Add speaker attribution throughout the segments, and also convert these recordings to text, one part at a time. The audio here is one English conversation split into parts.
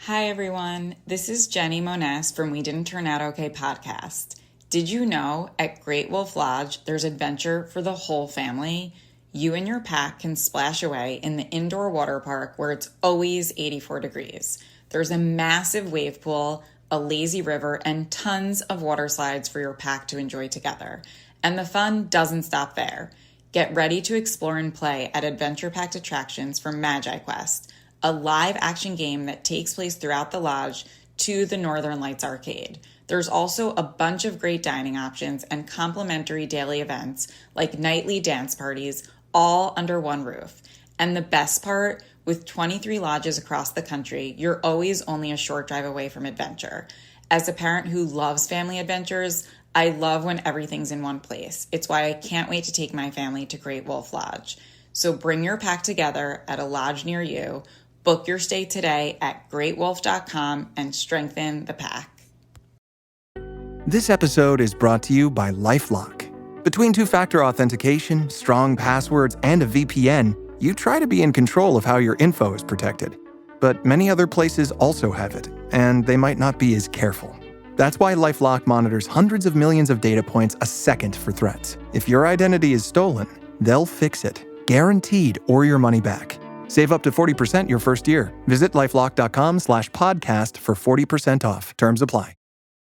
Speaker 1: Hi, everyone. This is Jenny Moness from We Didn't Turn Out Okay podcast. Did you know at Great Wolf Lodge, there's adventure for the whole family? You and your pack can splash away in the indoor water park where it's always 84 degrees. There's a massive wave pool, a lazy river, and tons of water slides for your pack to enjoy together. And the fun doesn't stop there. Get ready to explore and play at adventure-packed attractions from Magi Quest, a live action game that takes place throughout the lodge to the Northern Lights Arcade. There's also a bunch of great dining options and complimentary daily events like nightly dance parties, all under one roof. And the best part, with 23 lodges across the country, you're always only a short drive away from adventure. As a parent who loves family adventures, I love when everything's in one place. It's why I can't wait to take my family to Great Wolf Lodge. So bring your pack together at a lodge near you. Book your stay today at greatwolf.com and strengthen the pack.
Speaker 2: This episode is brought to you by LifeLock. Between two-factor authentication, strong passwords, and a VPN, you try to be in control of how your info is protected. But many other places also have it, and they might not be as careful. That's why LifeLock monitors hundreds of millions of data points a second for threats. If your identity is stolen, they'll fix it, guaranteed, or your money back. Save up to 40% your first year. Visit lifelock.com/podcast for 40% off. Terms apply.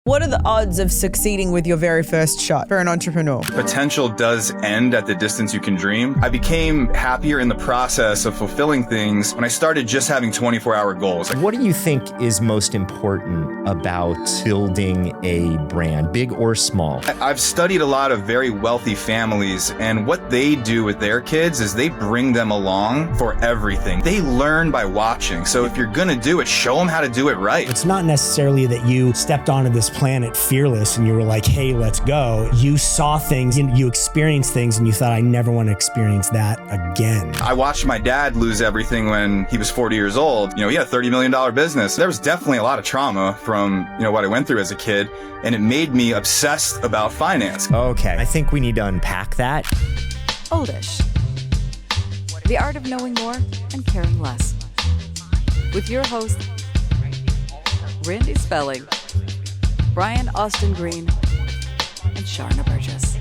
Speaker 3: What are the odds of succeeding with your very first shot for an entrepreneur?
Speaker 4: Potential does end at the distance you can dream. I became happier in the process of fulfilling things when I started just having 24-hour goals.
Speaker 5: What do you think is most important about building a brand, big or small?
Speaker 4: I've studied a lot of very wealthy families, and what they do with their kids is they bring them along for everything. They learn by watching. So if you're gonna do it, show them how to do it right.
Speaker 6: It's not necessarily that you stepped onto this planet fearless and you were like, hey, let's go. You saw things and you experienced things and you thought, I never want to experience that again.
Speaker 4: I watched my dad lose everything when he was 40 years old. He had a $30 million business. There was definitely a lot of trauma from, what I went through as a kid, and it made me obsessed about finance.
Speaker 5: Okay, I think we need to unpack that.
Speaker 7: Oldish. The art of knowing more and caring less. With your host, Randy Spelling, Brian Austin Green, and Sharna Burgess.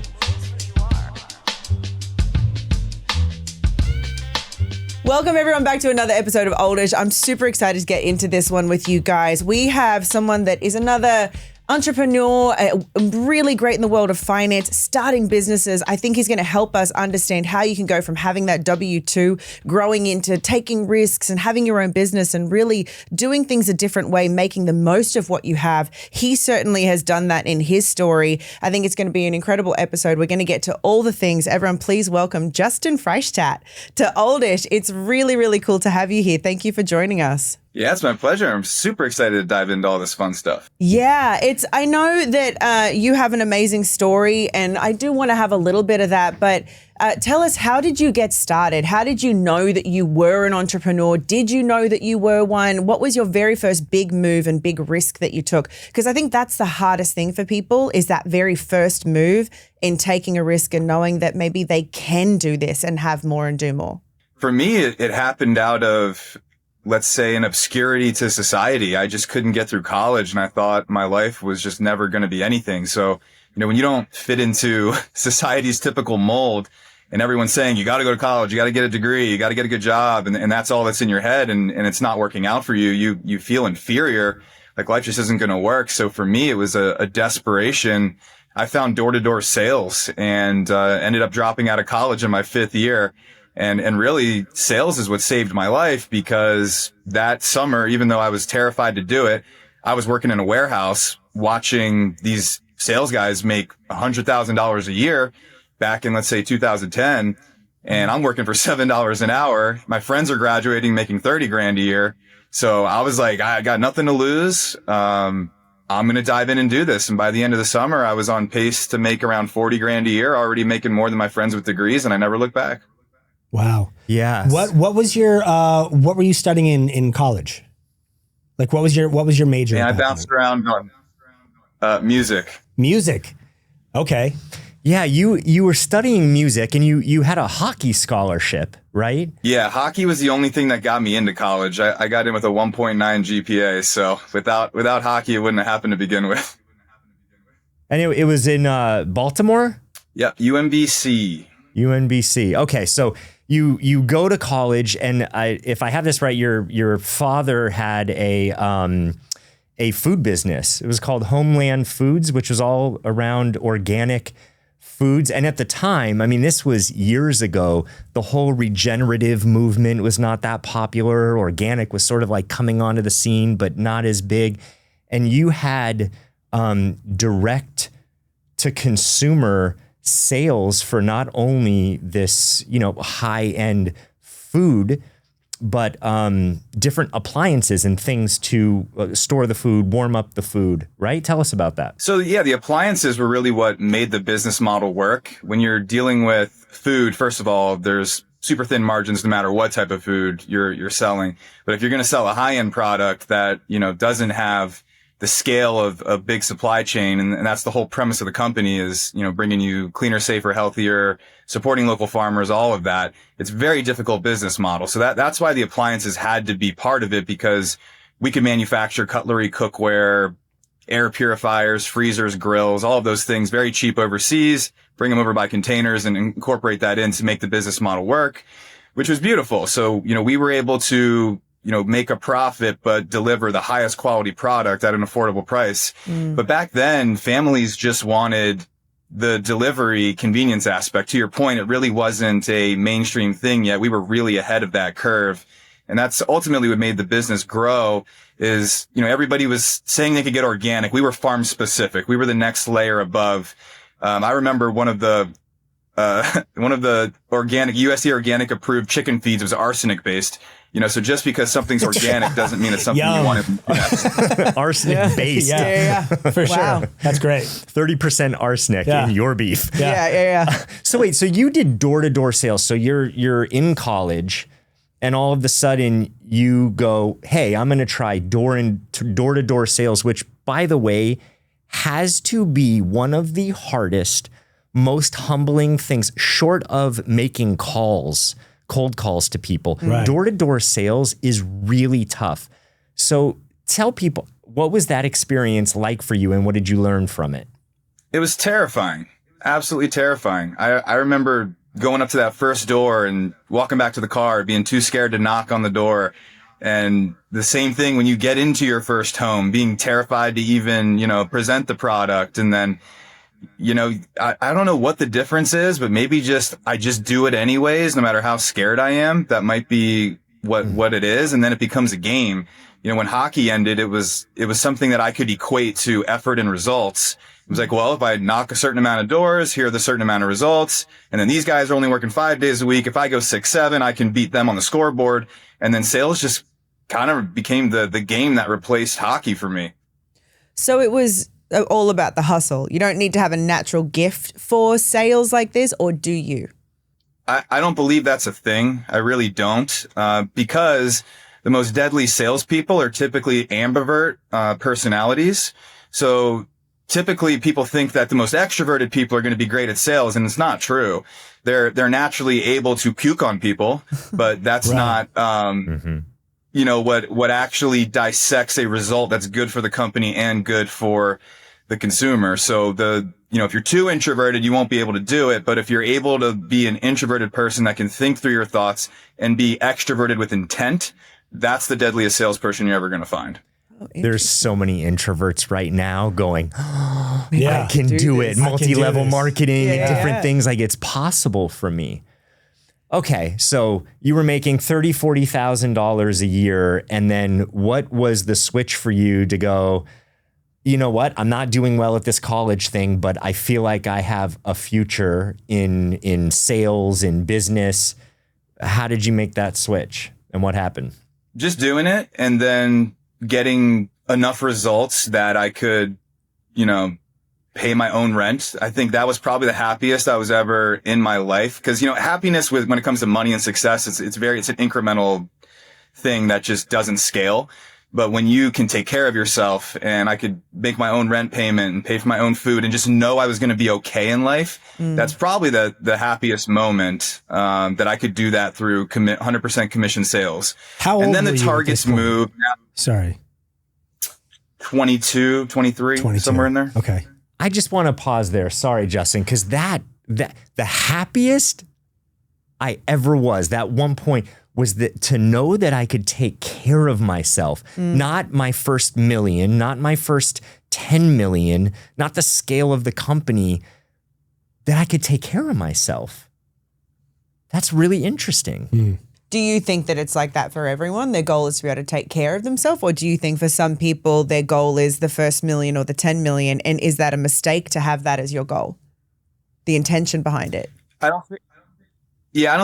Speaker 3: Welcome everyone back to another episode of Oldish. I'm super excited to get into this one with you guys. We have someone that is another entrepreneur, really great in the world of finance, starting businesses. I think he's going to help us understand how you can go from having that W-2, growing into taking risks and having your own business and really doing things a different way, making the most of what you have. He certainly has done that in his story. I think it's going to be an incredible episode. We're going to get to all the things. Everyone, please welcome Justin Freishtat to Oldish. It's really, really cool to have you here. Thank you for joining us.
Speaker 4: Yeah, it's my pleasure. I'm super excited to dive into all this fun stuff.
Speaker 3: Yeah, I know that you have an amazing story, and I do want to have a little bit of that, but tell us, how did you get started? How did you know that you were an entrepreneur? Did you know that you were one? What was your very first big move and big risk that you took? Because I think that's the hardest thing for people, is that very first move in taking a risk and knowing that maybe they can do this and have more and do more.
Speaker 4: For me, it happened out of, let's say, an obscurity to society. I just couldn't get through college, and I thought my life was just never going to be anything. So, when you don't fit into society's typical mold and everyone's saying, you got to go to college, you got to get a degree, you got to get a good job, and that's all that's in your head, and it's not working out for you, you feel inferior, like life just isn't going to work. So for me, it was a desperation. I found door-to-door sales and ended up dropping out of college in my 5th year. And really, sales is what saved my life, because that summer, even though I was terrified to do it, I was working in a warehouse watching these sales guys make $100,000 a year back in, let's say, 2010. And I'm working for $7 an hour. My friends are graduating, making 30 grand a year. So I was like, I got nothing to lose. I'm going to dive in and do this. And by the end of the summer, I was on pace to make around 40 grand a year, already making more than my friends with degrees. And I never looked back.
Speaker 6: Wow.
Speaker 5: Yeah.
Speaker 6: What was your what were you studying in college? Like what was your major?
Speaker 4: Yeah, I bounced around on music.
Speaker 6: Music. Okay.
Speaker 5: Yeah, you were studying music and you had a hockey scholarship, right?
Speaker 4: Yeah, hockey was the only thing that got me into college. I got in with a 1.9 GPA, so without hockey, it wouldn't have happened to begin with.
Speaker 5: And it was in Baltimore?
Speaker 4: Yep, UMBC.
Speaker 5: UNBC. Okay, so you go to college, and if I have this right, your father had a food business. It was called Homeland Foods, which was all around organic foods. And at the time, I mean, this was years ago, the whole regenerative movement was not that popular. Organic was sort of like coming onto the scene, but not as big. And you had direct to consumer sales for not only this, high end food, but different appliances and things to store the food, warm up the food, right? Tell us about that.
Speaker 4: So yeah, the appliances were really what made the business model work. When you're dealing with food, first of all, there's super thin margins no matter what type of food you're selling. But if you're going to sell a high-end product that, doesn't have the scale of a big supply chain, and that's the whole premise of the company is, bringing you cleaner, safer, healthier, supporting local farmers, all of that. It's a very difficult business model. So that's why the appliances had to be part of it, because we could manufacture cutlery, cookware, air purifiers, freezers, grills, all of those things very cheap overseas, bring them over by containers and incorporate that in to make the business model work, which was beautiful. So, we were able to make a profit, but deliver the highest quality product at an affordable price. But back then, families just wanted the delivery convenience aspect. To your point, it really wasn't a mainstream thing yet. We were really ahead of that curve. And that's ultimately what made the business grow is, everybody was saying they could get organic. We were farm specific. We were the next layer above. I remember one of the organic, USDA organic approved chicken feeds was arsenic based. So just because something's organic doesn't mean it's something you want to.
Speaker 5: Arsenic based.
Speaker 6: Yeah, for sure. That's great.
Speaker 5: 30% arsenic in your beef.
Speaker 3: Yeah.
Speaker 5: So wait, so you did door-to-door sales. So you're in college, and all of a sudden you go, hey, I'm going to try door-to-door sales, which, by the way, has to be one of the hardest, most humbling things, short of making cold calls to people. Right. Door-to-door sales is really tough. So tell people, what was that experience like for you, and what did you learn from it?
Speaker 4: It was terrifying. Absolutely terrifying. I remember going up to that first door and walking back to the car, being too scared to knock on the door. And the same thing when you get into your first home, being terrified to even, present the product. And then, I don't know what the difference is, but maybe I just do it anyways, no matter how scared I am. That might be what it is. And then it becomes a game. When hockey ended, it was something that I could equate to effort and results. It was like, well, if I knock a certain amount of doors, here are the certain amount of results. And then these guys are only working 5 days a week. If I go 6, 7, I can beat them on the scoreboard. And then sales just kind of became the game that replaced hockey for me.
Speaker 3: So it was all about the hustle. You don't need to have a natural gift for sales like this, or do you?
Speaker 4: I don't believe that's a thing. I really don't, because the most deadly salespeople are typically ambivert personalities. So typically people think that the most extroverted people are going to be great at sales, and it's not true. They're naturally able to puke on people, but that's not what actually dissects a result that's good for the company and good for the consumer. So if you're too introverted, you won't be able to do it. But if you're able to be an introverted person that can think through your thoughts and be extroverted with intent, that's the deadliest salesperson you're ever going to find.
Speaker 5: There's so many introverts right now going, I can do it. Multi-level marketing and different things. Like, it's possible for me. Okay, so you were making $30,000, $40,000 a year. And then what was the switch for you to go, you know what? I'm not doing well at this college thing, but I feel like I have a future in sales, in business. How did you make that switch, and what happened?
Speaker 4: Just doing it, and then getting enough results that I could, pay my own rent. I think that was probably the happiest I was ever in my life. Cause, happiness when it comes to money and success, it's an incremental thing that just doesn't scale. But when you can take care of yourself, and I could make my own rent payment and pay for my own food and just know I was going to be okay in life, that's probably the happiest moment, that I could do that through 100% commission sales.
Speaker 6: How old
Speaker 4: and then
Speaker 6: were
Speaker 4: the
Speaker 6: you at
Speaker 4: targets
Speaker 6: this point?
Speaker 4: move.
Speaker 6: Sorry.
Speaker 4: 22, 23,
Speaker 6: 22.
Speaker 4: somewhere in there.
Speaker 6: Okay.
Speaker 5: I just want to pause there. Sorry, Justin, because that the happiest I ever was, that one point, was that to know that I could take care of myself, not my first million, not my first 10 million, not the scale of the company, that I could take care of myself. That's really interesting.
Speaker 3: Do you think that it's like that for everyone? Their goal is to be able to take care of themselves? Or do you think for some people their goal is the first million or the 10 million? And is that a mistake to have that as your goal? The intention behind it?
Speaker 4: I don't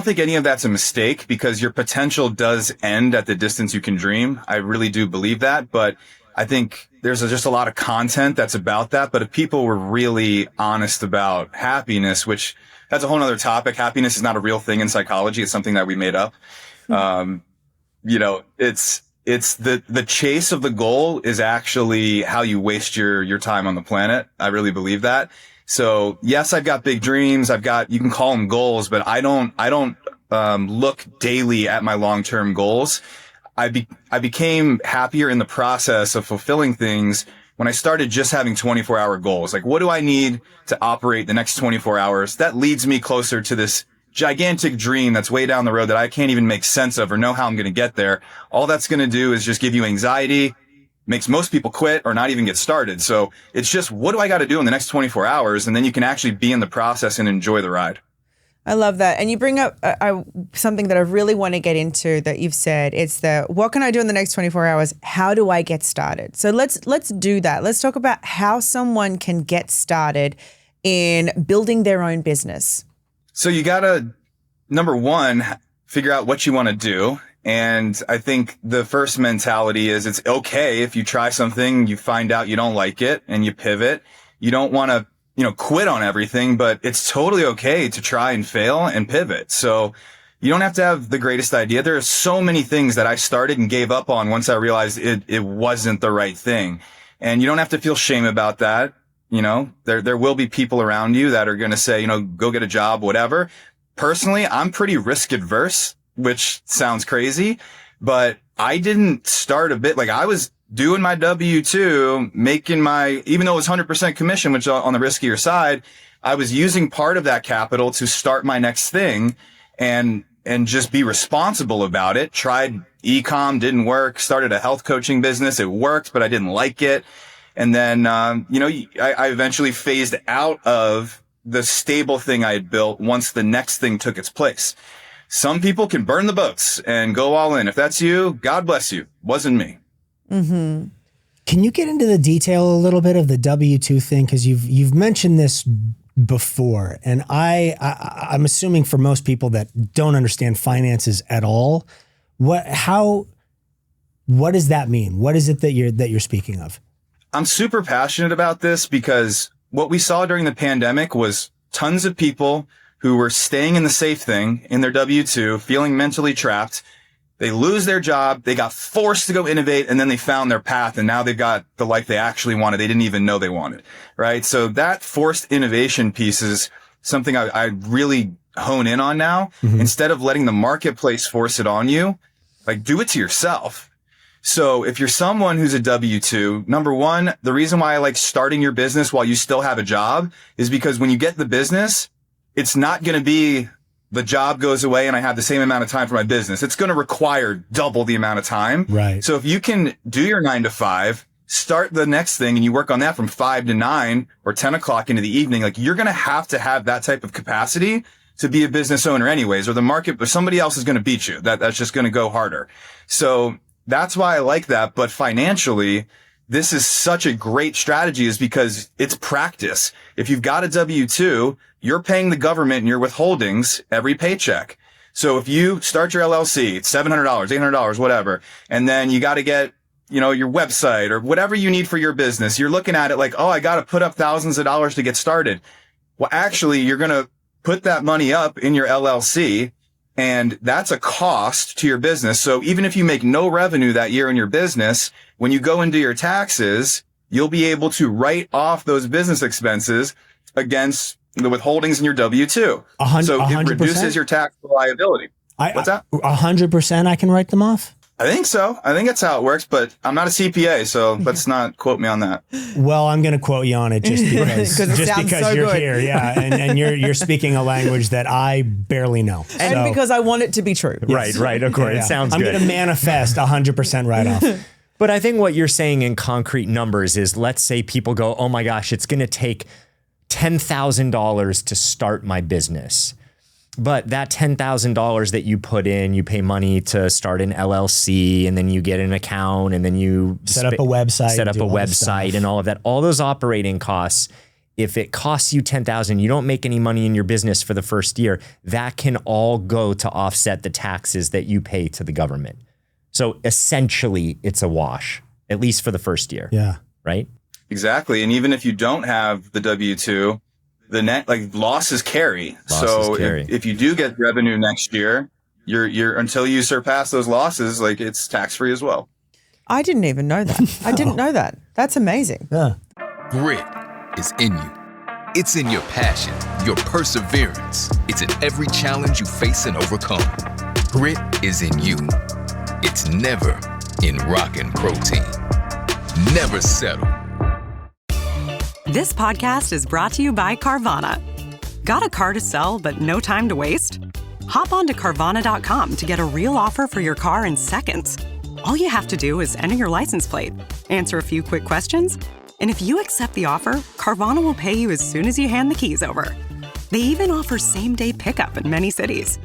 Speaker 4: think any of that's a mistake, because your potential does end at the distance you can dream. I really do believe that. But I think there's just a lot of content that's about that. But if people were really honest about happiness, which that's a whole other topic. Happiness is not a real thing in psychology. It's something that we made up. It's the chase of the goal is actually how you waste your time on the planet. I really believe that. So yes, I've got big dreams. You can call them goals, but I don't look daily at my long-term goals. I became happier in the process of fulfilling things when I started just having 24-hour goals. Like, what do I need to operate the next 24 hours? That leads me closer to this gigantic dream that's way down the road that I can't even make sense of or know how I'm going to get there. All that's going to do is just give you anxiety, makes most people quit or not even get started. So it's just, what do I got to do in the next 24 hours? And then you can actually be in the process and enjoy the ride.
Speaker 3: I love that. And you bring up something that I really want to get into that you've said. It's what can I do in the next 24 hours? How do I get started? So let's do that. Let's talk about how someone can get started in building their own business.
Speaker 4: So you got to, number one, figure out what you want to do. And I think the first mentality is it's okay if you try something, you find out you don't like it and you pivot. You don't want to quit on everything, but it's totally okay to try and fail and pivot. So you don't have to have the greatest idea. There are so many things that I started and gave up on once I realized it wasn't the right thing. And you don't have to feel shame about that. There will be people around you that are going to say, go get a job, whatever. Personally, I'm pretty risk adverse, which sounds crazy, but I didn't start a bit like I was doing my W-2, making even though it was 100% commission, which on the riskier side, I was using part of that capital to start my next thing and just be responsible about it. Tried e-com, didn't work, started a health coaching business. It worked, but I didn't like it. And then, I eventually phased out of the stable thing I had built once the next thing took its place. Some people can burn the boats and go all in. If that's you, God bless you. Wasn't me.
Speaker 3: Mm-hmm.
Speaker 6: Can you get into the detail a little bit of the W-2 thing? Because you've mentioned this before, and I'm assuming for most people that don't understand finances at all, what does that mean? What is it that you're speaking of?
Speaker 4: I'm super passionate about this because what we saw during the pandemic was tons of people who were staying in the safe thing in their W-2, feeling mentally trapped. They lose their job. They got forced to go innovate, and then they found their path, and now they've got the life they actually wanted. They didn't even know they wanted, right? So that forced innovation piece is something I really hone in on now. Mm-hmm. Instead of letting the marketplace force it on you, like, do it to yourself. So if you're someone who's a W-2, number one, the reason why I like starting your business while you still have a job is because when you get the business, it's not going to be the job goes away and I have the same amount of time for my business. It's going to require double the amount of time.
Speaker 6: Right.
Speaker 4: So if you can do your 9 to 5, start the next thing and you work on that from 5 to 9 or 10 o'clock into the evening, like, you're going to have that type of capacity to be a business owner anyways, or the market or somebody else is going to beat you. That's just going to go harder. So that's why I like that. But financially, this is such a great strategy is because it's practice. If you've got a W-2, you're paying the government and your withholdings every paycheck. So if you start your LLC, it's $700, $800, whatever, and then you got to get, your website or whatever you need for your business, you're looking at it like, oh, I got to put up thousands of dollars to get started. Well, actually, you're going to put that money up in your LLC. And that's a cost to your business. So even if you make no revenue that year in your business, when you go into your taxes, you'll be able to write off those business expenses against the withholdings in your W-2. So it reduces your tax liability. What's that?
Speaker 6: 100% I can write them off?
Speaker 4: I think so. I think that's how it works, but I'm not a CPA, so let's not quote me on that.
Speaker 6: Well, I'm going to quote you on it just because you're here. Yeah. And you're speaking a language that I barely know.
Speaker 3: And because I want it to be true.
Speaker 5: Right. Of course. Yeah. It sounds good.
Speaker 6: I'm going to manifest 100% write-off.
Speaker 5: But I think what you're saying in concrete numbers is, let's say people go, oh my gosh, it's going to take $10,000 to start my business. But that $10,000 that you put in, you pay money to start an LLC, and then you get an account, and then you
Speaker 6: set up a website,
Speaker 5: and all of that. All those operating costs, if it costs you $10,000, you don't make any money in your business for the first year, that can all go to offset the taxes that you pay to the government. So essentially, it's a wash, at least for the first year.
Speaker 6: Yeah.
Speaker 5: Right?
Speaker 4: Exactly. And even if you don't have the W-2, the net, like, losses carry. If you do get revenue next year, you're until you surpass those losses, like, it's tax free as well.
Speaker 3: I didn't even know that. I didn't know that. That's amazing.
Speaker 6: Yeah.
Speaker 8: Grit is in you. It's in your passion, your perseverance. It's in every challenge you face and overcome. Grit is in you. It's never in Rockin' Protein. Never settle.
Speaker 9: This podcast is brought to you by Carvana. Got a car to sell but no time to waste? Hop on to Carvana.com to get a real offer for your car in seconds. All you have to do is enter your license plate, answer a few quick questions, and if you accept the offer, Carvana will pay you as soon as you hand the keys over. They even offer same-day pickup in many cities.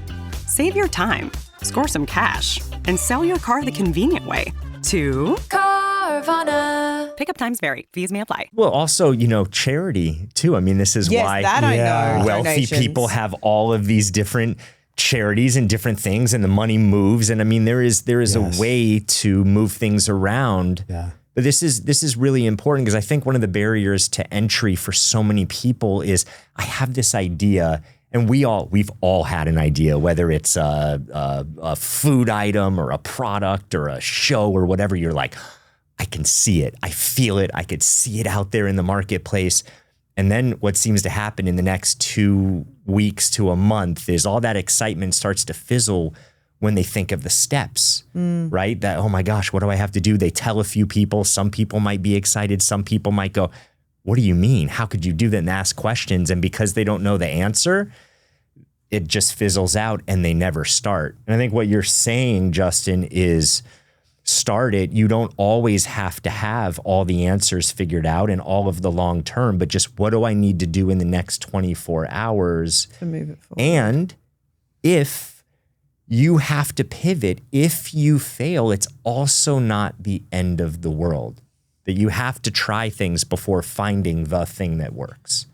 Speaker 9: Save your time, score some cash, and sell your car the convenient way to Carvana. Pickup times vary. Fees may apply.
Speaker 5: Well, also, charity too. I mean, this is why
Speaker 3: I know.
Speaker 5: Wealthy
Speaker 3: Donations.
Speaker 5: people have all of these different charities and different things, and the money moves. And I mean, there is a way to move things around.
Speaker 6: Yeah.
Speaker 5: But this is really important, because I think one of the barriers to entry for so many people is, I have this idea. And we've all had an idea, whether it's a food item or a product or a show or whatever. You're like, I can see it. I feel it. I could see it out there in the marketplace. And then what seems to happen in the next 2 weeks to a month is all that excitement starts to fizzle when they think of the steps, right? That, oh my gosh, what do I have to do? They tell a few people. Some people might be excited. Some people might go, what do you mean? How could you do that? And ask questions. And because they don't know the answer, it just fizzles out and they never start. And I think what you're saying, Justin, is start it. You don't always have to have all the answers figured out and all of the long term, but just, what do I need to do in the next 24 hours
Speaker 3: to move it forward?
Speaker 5: And if you have to pivot, if you fail, it's also not the end of the world. That you have to try things before finding the thing that works.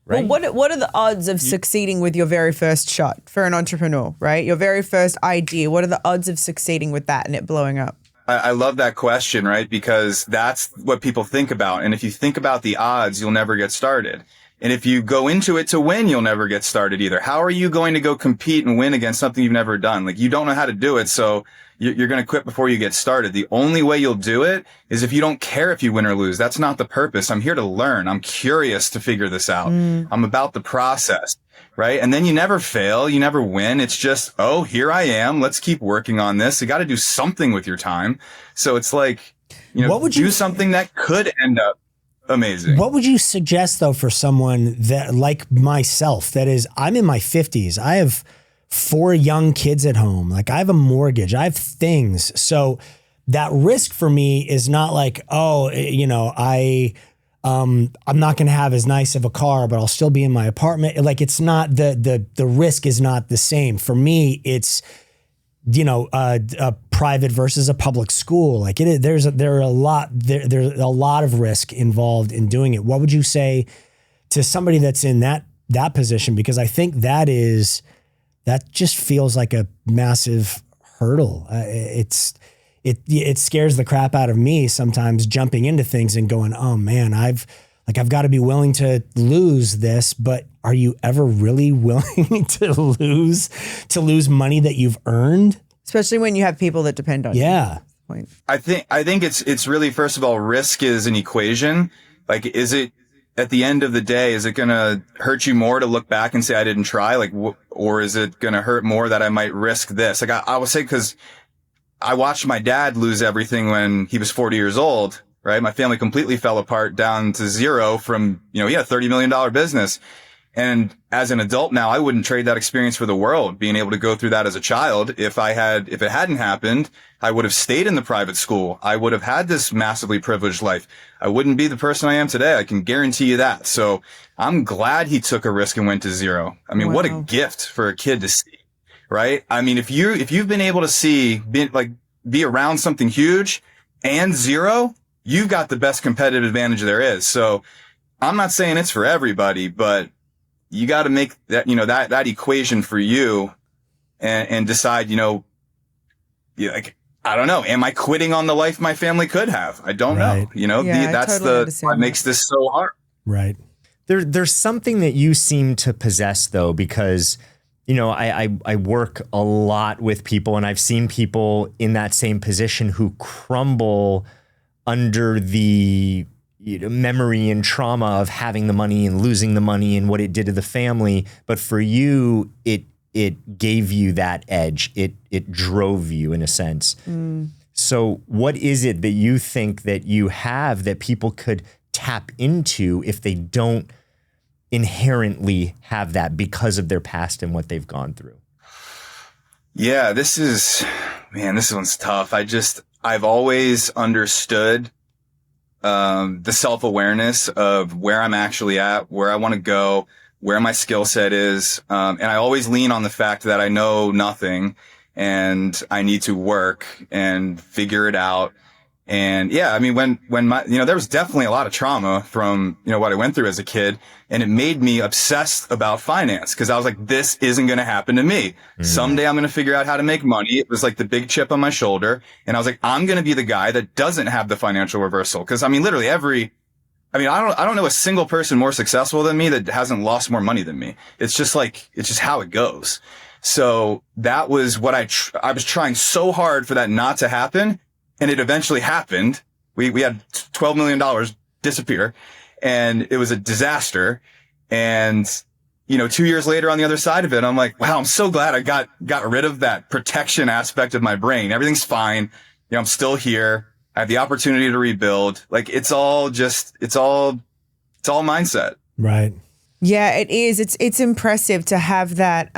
Speaker 5: Right?
Speaker 3: Well, what are the odds of succeeding with your very first shot for an entrepreneur, right? Your very first idea. What are the odds of succeeding with that and it blowing up?
Speaker 4: I love that question, right? Because that's what people think about. And if you think about the odds, you'll never get started. And if you go into it to win, you'll never get started either. How are you going to go compete and win against something you've never done? Like, you don't know how to do it, so you're going to quit before you get started. The only way you'll do it is if you don't care if you win or lose. That's not the purpose. I'm here to learn. I'm curious to figure this out. I'm about the process, right? And then you never fail. You never win. It's just, oh, here I am. Let's keep working on this. You got to do something with your time. So it's like, do something that could end up amazing.
Speaker 6: What would you suggest, though, for someone that, like myself, that is, I'm in my 50s. I have 4 young kids at home. Like, I have a mortgage. I have things. So that risk for me is not like, oh, I'm not going to have as nice of a car, but I'll still be in my apartment. Like, it's not the risk is not the same. For me, it's, a private versus a public school. Like, there's a lot of risk involved in doing it. What would you say to somebody that's in that position? Because I think that just feels like a massive hurdle. It scares the crap out of me sometimes, jumping into things and going, oh man, I've like, I've got to be willing to lose this, but are you ever really willing to lose money that you've earned?
Speaker 3: Especially when you have people that depend on you.
Speaker 6: Yeah.
Speaker 4: I think it's really, first of all, risk is an equation. Like, is it, at the end of the day, is it going to hurt you more to look back and say, I didn't try? Like, or is it going to hurt more that I might risk this? Like, I will say, cause I watched my dad lose everything when he was 40 years old, right? My family completely fell apart down to zero from, he had a $30 million business. And as an adult now, I wouldn't trade that experience for the world, being able to go through that as a child. If it hadn't happened, I would have stayed in the private school. I would have had this massively privileged life. I wouldn't be the person I am today. I can guarantee you that. So I'm glad he took a risk and went to zero. I mean, What a gift for a kid to see, right? I mean, if you've been able to be around something huge and zero, you've got the best competitive advantage there is. So I'm not saying it's for everybody, but you got to make that, that equation for you and decide, like, I don't know. Am I quitting on the life my family could have? I don't know. That's what makes this so hard.
Speaker 6: Right.
Speaker 5: There's something that you seem to possess, though, because, I work a lot with people, and I've seen people in that same position who crumble under the memory and trauma of having the money and losing the money and what it did to the family. But for you, it gave you that edge. It drove you in a sense. So what is it that you think that you have that people could tap into if they don't inherently have that because of their past and what they've gone through?
Speaker 4: Yeah, this one's tough. I've always understood the self-awareness of where I'm actually at, where I want to go, where my skill set is. And I always lean on the fact that I know nothing and I need to work and figure it out. And yeah, I mean, when there was definitely a lot of trauma from, what I went through as a kid, and it made me obsessed about finance because I was like, this isn't going to happen to me. Someday I'm going to figure out how to make money. It was like the big chip on my shoulder. And I was like, I'm going to be the guy that doesn't have the financial reversal. Cause I mean, literally I don't know a single person more successful than me that hasn't lost more money than me. It's just how it goes. So that was what I was trying so hard for that not to happen. And it eventually happened. We had $12 million disappear, and it was a disaster. And, 2 years later on the other side of it, I'm like, wow, I'm so glad I got rid of that protection aspect of my brain. Everything's fine. I'm still here. I have the opportunity to rebuild. Like, it's all mindset.
Speaker 6: Right.
Speaker 3: Yeah, it is. It's impressive to have that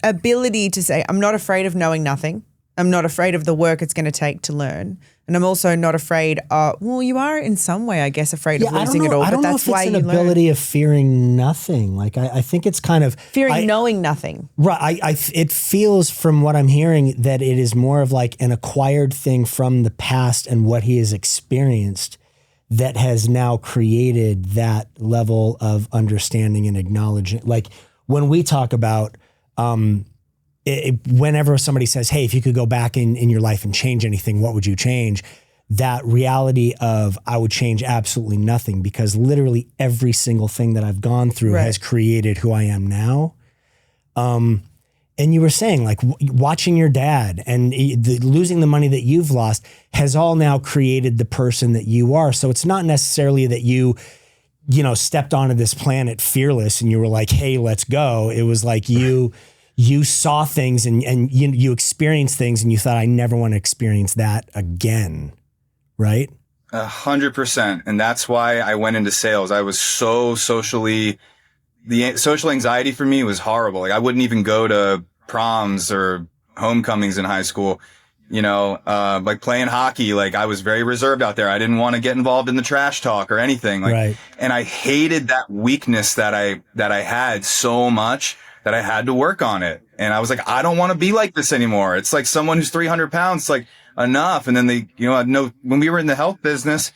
Speaker 3: ability to say, I'm not afraid of knowing nothing. I'm not afraid of the work it's going to take to learn. And I'm also not afraid you are in some way, I guess, afraid of losing it all.
Speaker 6: I don't know if it's an ability of fearing nothing. Like, I think it's kind of
Speaker 3: fearing knowing nothing.
Speaker 6: Right. It feels from what I'm hearing that it is more of like an acquired thing from the past and what he has experienced that has now created that level of understanding and acknowledgement. Like, when we talk about, whenever somebody says, hey, if you could go back in your life and change anything, what would you change? That reality of I would change absolutely nothing, because literally every single thing that I've gone through has created who I am now. And you were saying, like, watching your dad and losing the money that you've lost has all now created the person that you are. So it's not necessarily that you stepped onto this planet fearless and you were like, hey, let's go. It was like you saw things and you experienced things and you thought, I never want to experience that again. Right?
Speaker 4: 100%. And that's why I went into sales. I was so the social anxiety for me was horrible. Like, I wouldn't even go to proms or homecomings in high school, like playing hockey. Like, I was very reserved out there. I didn't want to get involved in the trash talk or anything. Like, and I hated that weakness that I had so much that I had to work on it. And I was like, I don't want to be like this anymore. It's like someone who's 300 pounds, like, enough. And then they, when we were in the health business,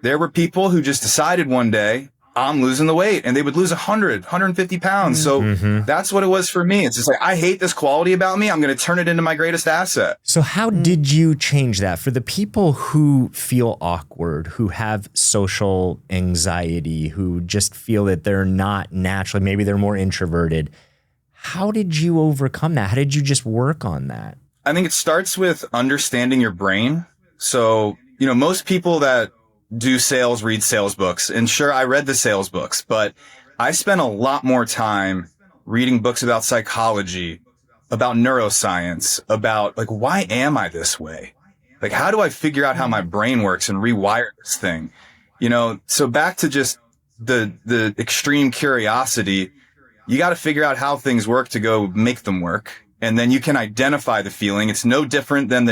Speaker 4: there were people who just decided one day, I'm losing the weight, and they would lose 100, 150 pounds. So that's what it was for me. It's just like, I hate this quality about me. I'm going to turn it into my greatest asset.
Speaker 5: So how did you change that for the people who feel awkward, who have social anxiety, who just feel that they're not naturally, maybe they're more introverted? How did you overcome that? How did you just work on that?
Speaker 4: I think it starts with understanding your brain. So, most people that do sales read sales books. And sure, I read the sales books, but I spent a lot more time reading books about psychology, about neuroscience, about like, why am I this way? Like, how do I figure out how my brain works and rewire this thing? So back to just the extreme curiosity, you got to figure out how things work to go make them work. And then you can identify the feeling. It's no different than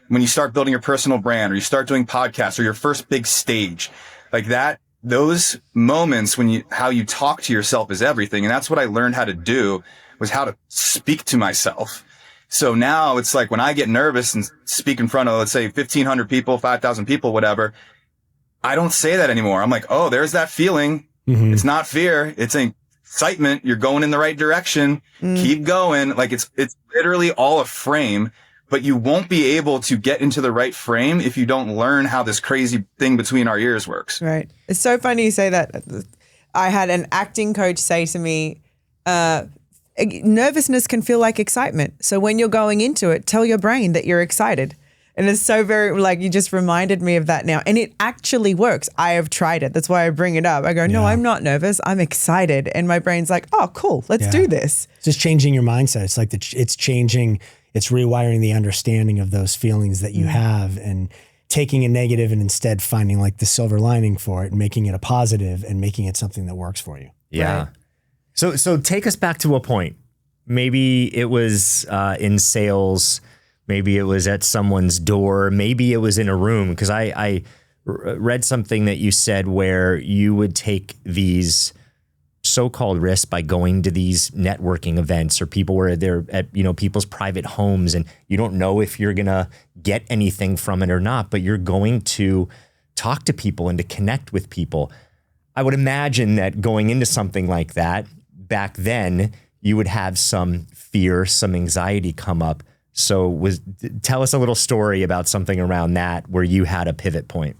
Speaker 4: when you start building your personal brand, or you start doing podcasts, or your first big stage like that. Those moments how you talk to yourself is everything. And that's what I learned how to do, was how to speak to myself. So now it's like when I get nervous and speak in front of, let's say 1,500 people, 5,000 people, whatever, I don't say that anymore. I'm like, oh, there's that feeling. It's not fear. It's excitement. You're going in the right direction. Keep going. Like it's literally all a frame. But you won't be able to get into the right frame if you don't learn how this crazy thing between our ears works.
Speaker 3: Right. It's so funny you say that. I had an acting coach say to me, nervousness can feel like excitement. So when you're going into it, tell your brain that you're excited. And it's so very, like, you just reminded me of that now. And it actually works. I have tried it. That's why I bring it up. I go, no, I'm not nervous. I'm excited. And my brain's like, oh, cool. Let's do this.
Speaker 6: It's just changing your mindset. It's like it's rewiring the understanding of those feelings that you have, and taking a negative and instead finding like the silver lining for it and making it a positive and making it something that works for you.
Speaker 5: Yeah. Right. So take us back to a point. Maybe it was in sales. Maybe it was at someone's door. Maybe it was in a room. Because I read something that you said where you would take these so-called risks by going to these networking events, or people where they're at, people's private homes, and you don't know if you're going to get anything from it or not, but you're going to talk to people and to connect with people. I would imagine that going into something like that back then, you would have some fear, some anxiety come up. So tell us a little story about something around that where you had a pivot point.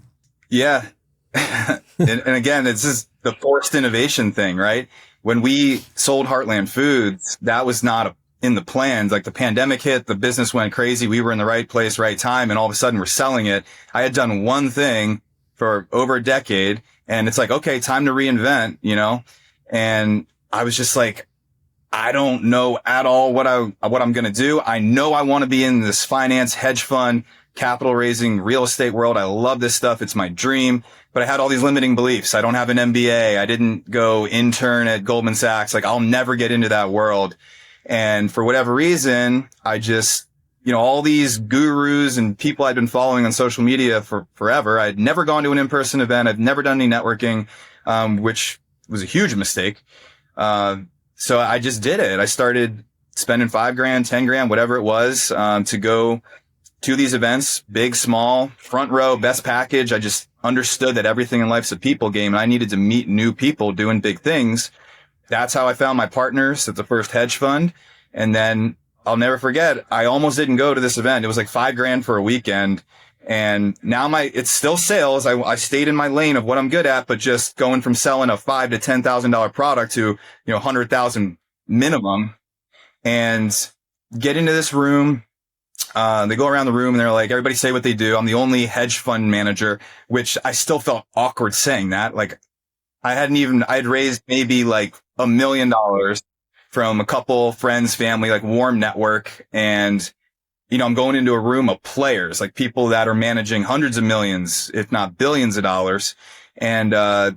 Speaker 4: Yeah. and again, it's just the forced innovation thing, right? When we sold Heartland Foods, that was not in the plans. Like the pandemic hit, the business went crazy. We were in the right place, right time. And all of a sudden we're selling it. I had done one thing for over a decade, and it's like, okay, time to reinvent, and I was just like, I don't know at all what I'm going to do. I know I want to be in this finance, hedge fund, capital raising, real estate world. I love this stuff. It's my dream. But I had all these limiting beliefs. I don't have an MBA. I didn't go intern at Goldman Sachs. Like, I'll never get into that world. And for whatever reason, I just, all these gurus and people I'd been following on social media for forever. I'd never gone to an in-person event. I've never done any networking, which was a huge mistake. So I just did it. I started spending $5,000, $10,000, whatever it was, to go to these events, big, small, front row, best package. I just understood that everything in life's a people game, and I needed to meet new people doing big things. That's how I found my partners at the first hedge fund. And then I'll never forget, I almost didn't go to this event. It was like $5,000 for a weekend. And now it's still sales. I stayed in my lane of what I'm good at, but just going from selling a $5,000 to $10,000 product to, $100,000 minimum, and get into this room. They go around the room and they're like, everybody say what they do. I'm the only hedge fund manager, which I still felt awkward saying that. Like, I'd raised maybe like $1 million from a couple friends, family, like warm network. And, I'm going into a room of players, like people that are managing hundreds of millions, if not billions of dollars. And, I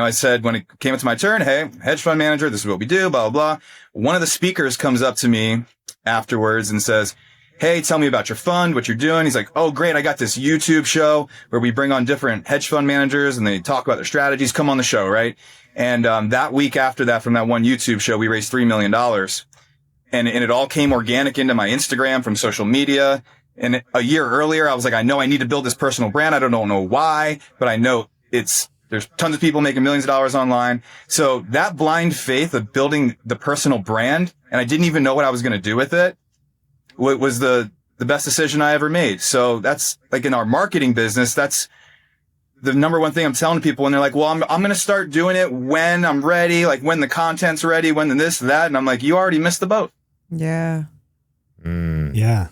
Speaker 4: said, when it came to my turn, hey, hedge fund manager, this is what we do, blah, blah, blah. One of the speakers comes up to me afterwards and says, hey, tell me about your fund, what you're doing. He's like, oh, great. I got this YouTube show where we bring on different hedge fund managers and they talk about their strategies. Come on the show, right? And that week after that, from that one YouTube show, we raised $3 million. And it all came organic into my Instagram from social media. And a year earlier, I was like, I know I need to build this personal brand. I don't know why, but I know there's There's tons of people making millions of dollars online. So that blind faith of building the personal brand, and I didn't even know what I was going to do with it, was the best decision I ever made. So that's like in our marketing business, that's the number one thing I'm telling people when they're like, well, I'm going to start doing it when I'm ready, like when the content's ready, when this, that. And I'm like, you already missed the boat.
Speaker 3: Yeah.
Speaker 6: Yeah.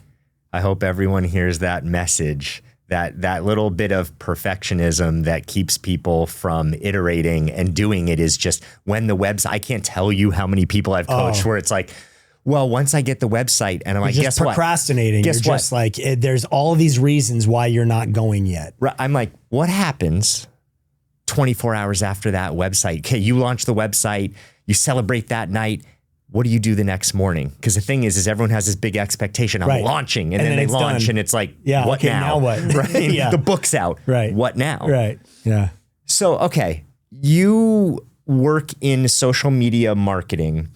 Speaker 5: I hope everyone hears that message, that little bit of perfectionism that keeps people from iterating and doing it is just when the website, I can't tell you how many people I've coached where it's like, well, once I get the website and I'm like,
Speaker 6: You're
Speaker 5: guess
Speaker 6: just
Speaker 5: what?
Speaker 6: procrastinating.
Speaker 5: Guess
Speaker 6: You're
Speaker 5: what?
Speaker 6: just like, there's all these reasons why you're not going yet.
Speaker 5: I'm like, what happens 24 hours after that website? Okay, you launch the website, you celebrate that night. What do you do the next morning? Because the thing is everyone has this big expectation. I'm
Speaker 6: Right.
Speaker 5: launching, and
Speaker 6: And
Speaker 5: then
Speaker 6: then
Speaker 5: they
Speaker 6: it's
Speaker 5: launch,
Speaker 6: done.
Speaker 5: and it's like,
Speaker 6: Yeah,
Speaker 5: what
Speaker 6: okay,
Speaker 5: now?
Speaker 6: now what?
Speaker 5: Right?
Speaker 6: Yeah.
Speaker 5: The book's out.
Speaker 6: Right.
Speaker 5: What now?
Speaker 6: Right. Yeah.
Speaker 5: So, okay, you work in social media marketing.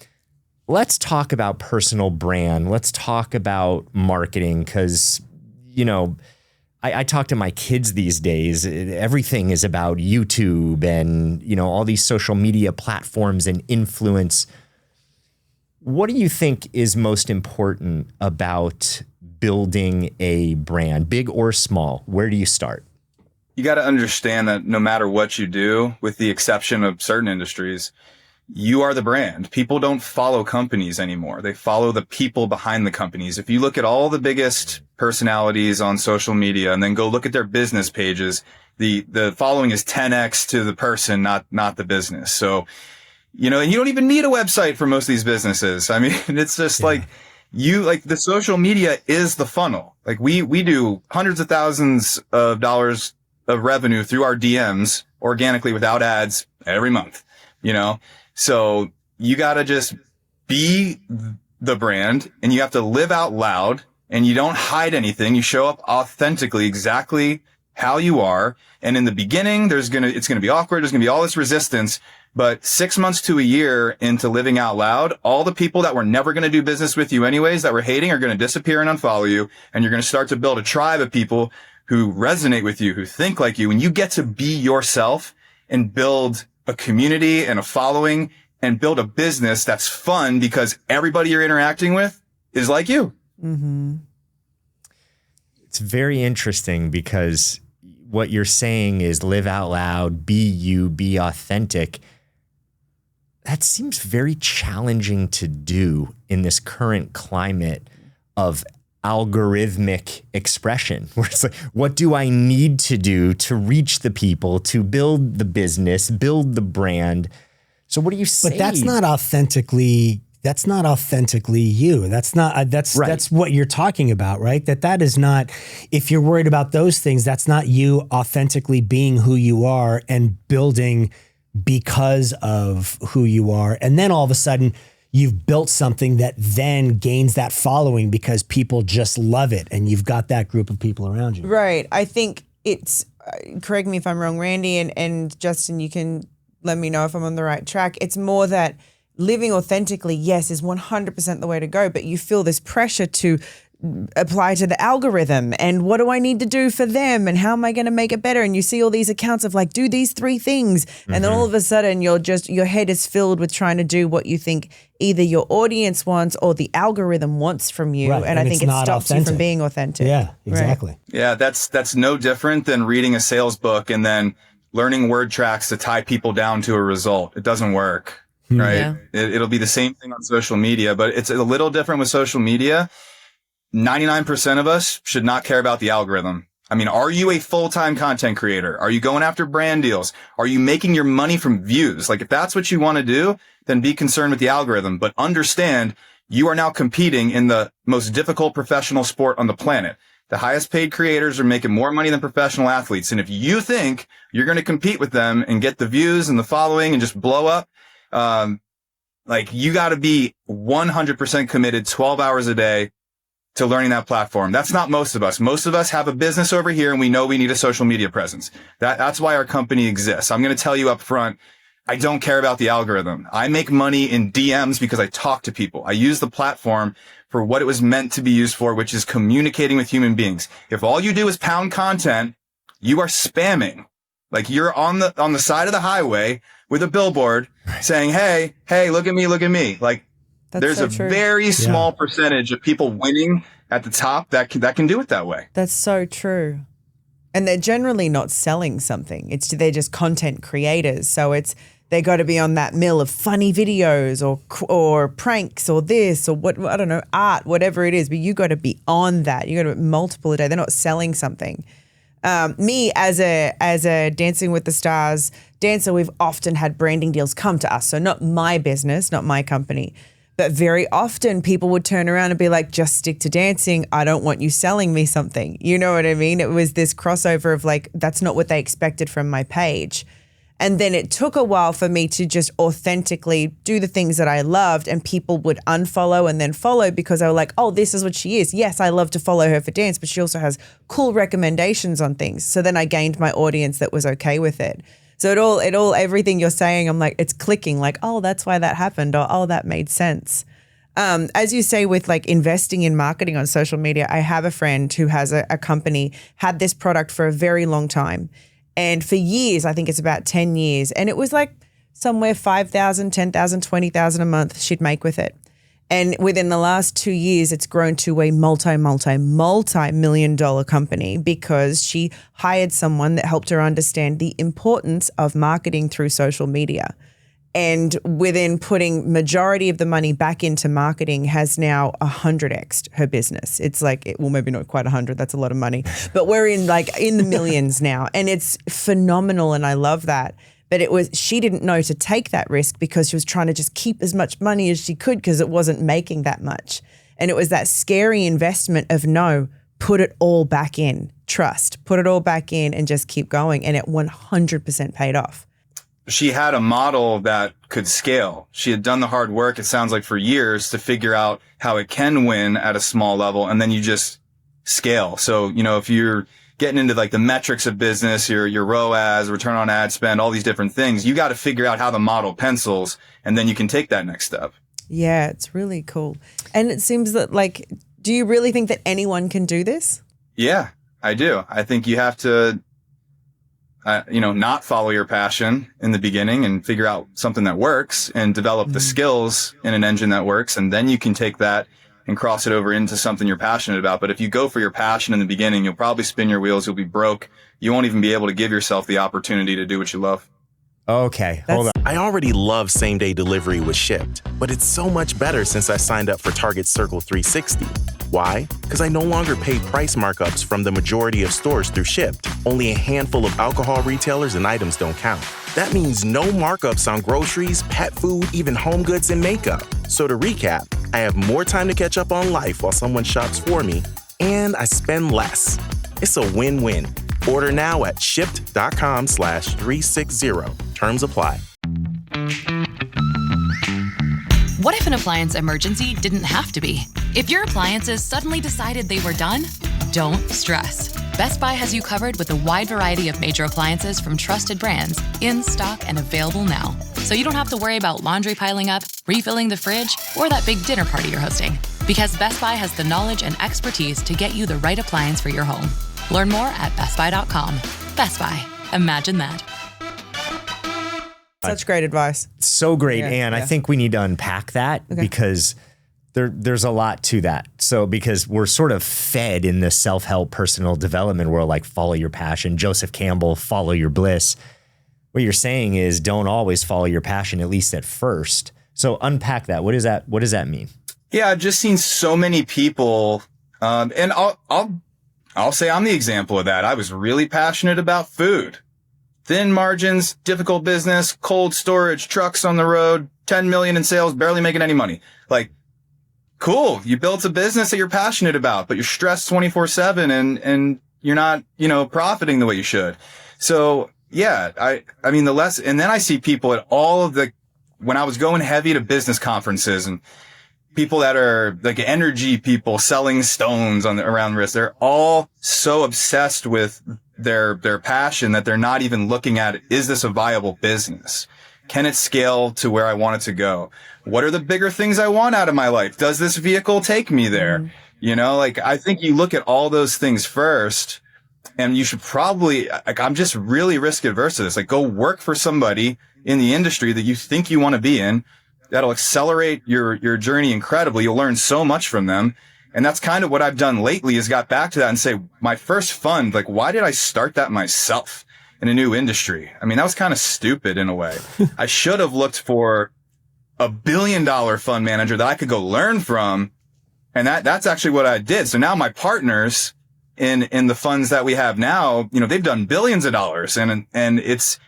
Speaker 5: Let's talk about personal brand. Let's talk about marketing because, you know, I talk to my kids these days. Everything is about YouTube and, you know, all these social media platforms and influence. What do you think is most important about building a brand, big or small? Where do you start?
Speaker 4: You got to understand that no matter what you do, with the exception of certain industries, you are the brand. People don't follow companies anymore. They follow the people behind the companies. If you look at all the biggest personalities on social media and then go look at their business pages, the following is 10x to the person, not the business. So, you know, and you don't even need a website for most of these businesses. I mean, it's just like the social media is the funnel. Like we do hundreds of thousands of dollars of revenue through our DMs organically without ads every month, you know? So you got to just be the brand and you have to live out loud and you don't hide anything. You show up authentically, exactly how you are. And in the beginning, it's going to be awkward. There's going to be all this resistance, but 6 months to a year into living out loud, all the people that were never going to do business with you anyways, that were hating, are going to disappear and unfollow you. And you're going to start to build a tribe of people who resonate with you, who think like you, and you get to be yourself and build a community and a following and build a business that's fun because everybody you're interacting with is like you.
Speaker 3: Mm-hmm.
Speaker 5: It's very interesting because what you're saying is live out loud, be you, be authentic. That seems very challenging to do in this current climate of algorithmic expression, where it's like, what do I need to do to reach the people, to build the business, build the brand? So what do you say?
Speaker 6: But that's not authentically you. That's not, that's what you're talking about, right? That is not, if you're worried about those things, that's not you authentically being who you are and building because of who you are. And then all of a sudden you've built something that then gains that following because people just love it. And you've got that group of people around you.
Speaker 3: Right. I think it's, correct me if I'm wrong, Randy and Justin, you can let me know if I'm on the right track. It's more that living authentically, yes, is 100% the way to go, but you feel this pressure to apply to the algorithm and what do I need to do for them and how am I going to make it better? And you see all these accounts of like, do these 3 things. And then all of a sudden your head is filled with trying to do what you think either your audience wants or the algorithm wants from you.
Speaker 6: Right.
Speaker 3: And I think it stops you from being authentic.
Speaker 6: Yeah, exactly.
Speaker 3: Right.
Speaker 4: Yeah, that's no different than reading a sales book and then learning word tracks to tie people down to a result. It doesn't work, right?
Speaker 1: Yeah.
Speaker 4: It'll be the same thing on social media, but it's a little different with social media. 99% of us should not care about the algorithm. I mean, are you a full-time content creator? Are you going after brand deals? Are you making your money from views? Like if that's what you want to do, then be concerned with the algorithm, but understand you are now competing in the most difficult professional sport on the planet. The highest paid creators are making more money than professional athletes. And if you think you're going to compete with them and get the views and the following and just blow up, like you got to be 100% committed 12 hours a day to learning that platform. That's not most of us. Most of us have a business over here and we know we need a social media presence. That's why our company exists. I'm going to tell you up front, I don't care about the algorithm. I make money in DMs because I talk to people. I use the platform for what it was meant to be used for, which is communicating with human beings. If all you do is pound content, you are spamming. Like you're on the side of the highway with a billboard saying, hey, look at me, look at me. Like there's a very small percentage of people winning at the top that can do it that way.
Speaker 3: That's so true. And they're generally not selling something. They're just content creators. So they got to be on that mill of funny videos or pranks or this or what, I don't know, art, whatever it is. But you got to be on that. You got to be multiple a day. They're not selling something. Me as a Dancing with the Stars dancer, we've often had branding deals come to us. So not my business, not my company. But very often people would turn around and be like, just stick to dancing. I don't want you selling me something. You know what I mean? It was this crossover of like, that's not what they expected from my page. And then it took a while for me to just authentically do the things that I loved, and people would unfollow and then follow because they were like, oh, this is what she is. Yes, I love to follow her for dance, but she also has cool recommendations on things. So then I gained my audience that was okay with it. So everything you're saying, I'm like, it's clicking like, oh, that's why that happened, or, oh, that made sense. As you say, with like investing in marketing on social media, I have a friend who has a company, had this product for a very long time. And for years, I think it's about 10 years. And it was like somewhere 5,000, 10,000, 20,000 a month she'd make with it. And within the last 2 years, it's grown to a multi-million-dollar company because she hired someone that helped her understand the importance of marketing through social media. And within putting majority of the money back into marketing has now 100x'd her business. It's like, well, maybe not quite 100. That's a lot of money. But we're in the millions now. And it's phenomenal. And I love that. But she didn't know to take that risk because she was trying to just keep as much money as she could because it wasn't making that much. And it was that scary investment of no, put it all back in, trust, put it all back in and just keep going. And it 100% paid off.
Speaker 4: She had a model that could scale. She had done the hard work, it sounds like, for years to figure out how it can win at a small level. And then you just scale. So, if you're getting into like the metrics of business, your ROAS, return on ad spend, all these different things, you got to figure out how the model pencils, and then you can take that next step.
Speaker 3: Yeah, it's really cool. And it seems that do you really think that anyone can do this?
Speaker 4: Yeah, I do. I think you have to, not follow your passion in the beginning and figure out something that works and develop the skills in an engine that works. And then you can take that and cross it over into something you're passionate about. But if you go for your passion in the beginning, you'll probably spin your wheels. You'll be broke. You won't even be able to give yourself the opportunity to do what you love.
Speaker 5: Okay, hold on.
Speaker 10: I already love same-day delivery with Shipt, but it's so much better since I signed up for Target's Circle 360. Why? Because I no longer pay price markups from the majority of stores through Shipt. Only a handful of alcohol retailers and items don't count. That means no markups on groceries, pet food, even home goods and makeup. So to recap, I have more time to catch up on life while someone shops for me, and I spend less. It's a win-win. Order now at shipt.com/360. Terms apply.
Speaker 11: What if an appliance emergency didn't have to be? If your appliances suddenly decided they were done, don't stress. Best Buy has you covered with a wide variety of major appliances from trusted brands, in stock and available now. So you don't have to worry about laundry piling up, refilling the fridge, or that big dinner party you're hosting. Because Best Buy has the knowledge and expertise to get you the right appliance for your home. Learn more at bestbuy.com. Best Buy. Imagine that.
Speaker 3: Such great advice.
Speaker 5: So great. And I think we need to unpack that because there's a lot to that. So because we're sort of fed in the self-help personal development world, like follow your passion, Joseph Campbell, follow your bliss. What you're saying is don't always follow your passion, at least at first. So unpack that. What does that mean?
Speaker 4: Yeah, I've just seen so many people, and I'll say I'm the example of that. I was really passionate about food. Thin margins, difficult business, cold storage, trucks on the road, 10 million in sales, barely making any money. Like, cool. You built a business that you're passionate about, but you're stressed 24/7 and you're not, profiting the way you should. So yeah, I mean, the less, and then I see people at all of when I was going heavy to business conferences and people that are like energy people selling stones around the wrist, they're all so obsessed with their passion that they're not even looking at, is this a viable business? Can it scale to where I want it to go? What are the bigger things I want out of my life? Does this vehicle take me there? I think you look at all those things first And you should probably, like, I'm just really risk adverse to this. Like, go work for somebody in the industry that you think you want to be in. That'll accelerate your journey incredibly. You'll learn so much from them. And that's kind of what I've done lately, is got back to that and say, my first fund, like, why did I start that myself in a new industry? I mean, that was kind of stupid in a way. I should have looked for $1 billion fund manager that I could go learn from. And that's actually what I did. So now my partners in the funds that we have now, you know, they've done billions of dollars, and it's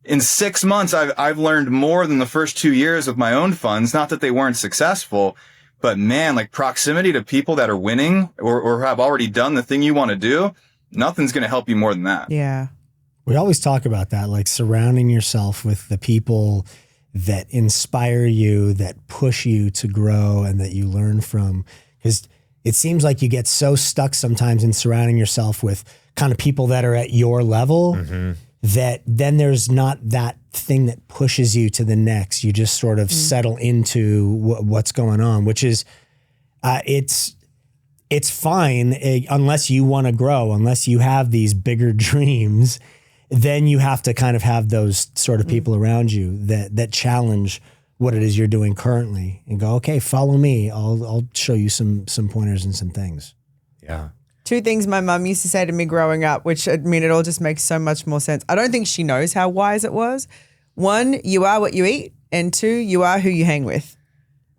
Speaker 4: in 6 months, I've learned more than the first 2 years with my own funds. Not that they weren't successful, but man, like, proximity to people that are winning or have already done the thing you want to do, nothing's going to help you more than that.
Speaker 3: Yeah.
Speaker 6: We always talk about that, like surrounding yourself with the people that inspire you, that push you to grow, and that you learn from. Because it seems like you get so stuck sometimes in surrounding yourself with kind of people that are at your level, that then there's not that thing that pushes you to the next. You just sort of settle into what's going on, which is, it's fine unless you want to grow, unless you have these bigger dreams. Then you have to kind of have those sort of people around you that challenge what it is you're doing currently and go, okay, follow me. I'll show you some pointers and some things.
Speaker 5: Yeah.
Speaker 3: 2 things my mum used to say to me growing up, which, I mean, it all just makes so much more sense. I don't think she knows how wise it was. 1, you are what you eat. And 2, you are who you hang with.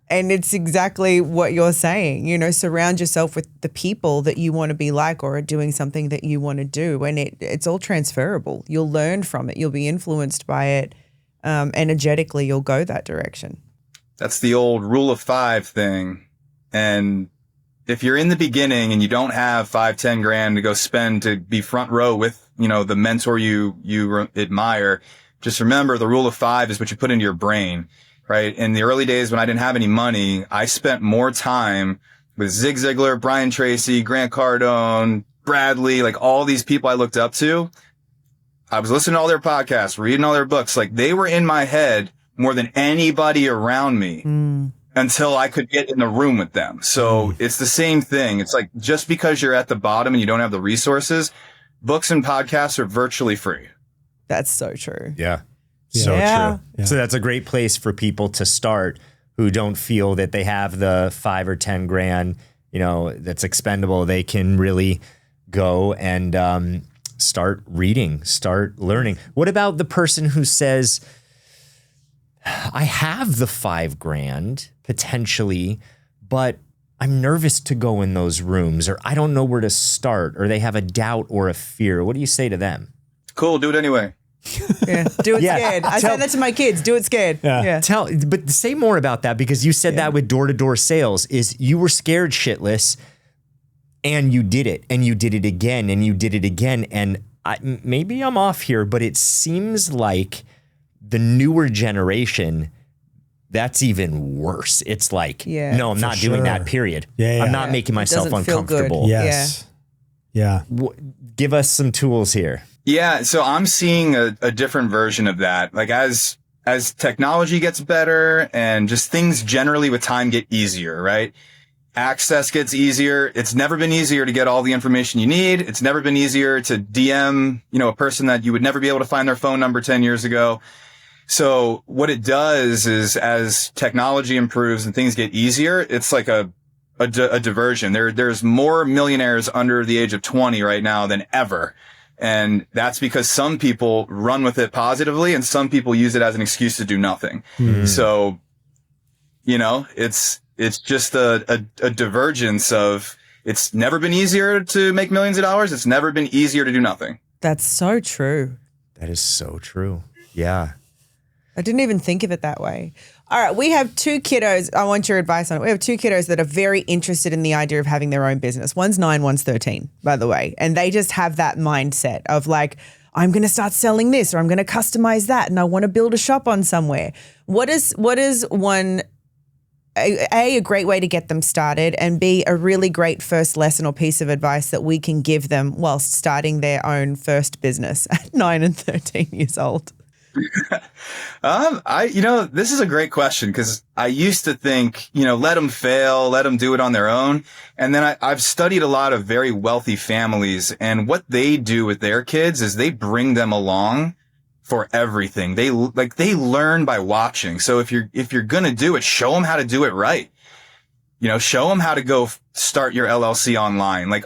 Speaker 3: And it's exactly what you're saying, you know, surround yourself with the people that you want to be like or are doing something that you want to do. And it's all transferable. You'll learn from it. You'll be influenced by it. Energetically, you'll go that direction.
Speaker 4: That's the old rule of 5 thing. And if you're in the beginning and you don't have 5-10 grand to go spend to be front row with, you know, the mentor you admire, just remember the rule of 5 is what you put into your brain, right? In the early days when I didn't have any money, I spent more time with Zig Ziglar, Brian Tracy, Grant Cardone, Bradley, like all these people I looked up to. I was listening to all their podcasts, reading all their books. Like, they were in my head more than anybody around me until I could get in the room with them. So it's the same thing. It's like, just because you're at the bottom and you don't have the resources, books and podcasts are virtually free.
Speaker 3: That's so true.
Speaker 5: Yeah. So true. Yeah. So that's a great place for people to start who don't feel that they have the 5 or 10 grand, you know, that's expendable. They can really go and, start reading, start learning. What about the person who says, I have the 5 grand potentially, but I'm nervous to go in those rooms, or I don't know where to start, or they have a doubt or a fear. What do you say to them?
Speaker 4: Cool. Do it anyway.
Speaker 3: Yeah, do it scared. I say that to my kids. Do it scared. Yeah.
Speaker 5: But say more about that, because you said that with door-to-door sales is you were scared shitless. And you did it, and you did it again, and you did it again. And maybe I'm off here, but it seems like the newer generation, that's even worse. It's like, no, I'm not doing that, period. I'm not making myself uncomfortable.
Speaker 6: Yes. Yeah.
Speaker 5: Give us some tools here.
Speaker 4: Yeah. So I'm seeing a different version of that. Like, as technology gets better and just things generally with time get easier, right? Access gets easier. It's never been easier to get all the information you need. It's never been easier to DM, you know, a person that you would never be able to find their phone number 10 years ago. So what it does is, as technology improves and things get easier, it's like a diversion. There's more millionaires under the age of 20 right now than ever. And that's because some people run with it positively and some people use it as an excuse to do nothing. So, you know, it's just a divergence of, it's never been easier to make millions of dollars. It's never been easier to do nothing.
Speaker 3: That's so true.
Speaker 5: That is so true. Yeah.
Speaker 3: I didn't even think of it that way. All right. We have 2 kiddos. I want your advice on it. We have 2 kiddos that are very interested in the idea of having their own business. One's 9, one's 13, by the way. And they just have that mindset of like, I'm going to start selling this, or I'm going to customize that, and I want to build a shop on somewhere. What is one, A, great way to get them started, and B, a really great first lesson or piece of advice that we can give them whilst starting their own first business at 9 and 13 years old?
Speaker 4: This is a great question because I used to think, let them fail, let them do it on their own. And then I've studied a lot of very wealthy families, and what they do with their kids is they bring them along for everything. They learn by watching. So if you're going to do it, show them how to do it right. Show them how to go start your LLC online. Like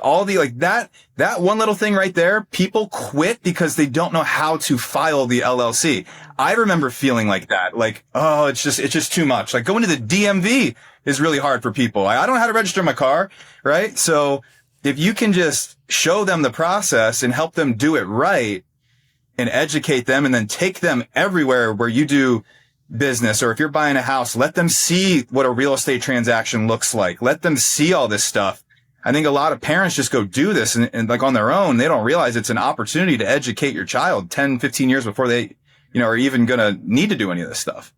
Speaker 4: that one little thing right there, people quit because they don't know how to file the LLC. I remember feeling like that. Like, oh, it's just too much. Like going to the DMV is really hard for people. I don't know how to register my car, right? So if you can just show them the process and help them do it right and educate them and then take them everywhere where you do business, or if you're buying a house, let them see what a real estate transaction looks like. Let them see all this stuff. I think a lot of parents just go do this and like on their own. They don't realize it's an opportunity to educate your child 10, 15 years before they, are even going to need to do any of this stuff.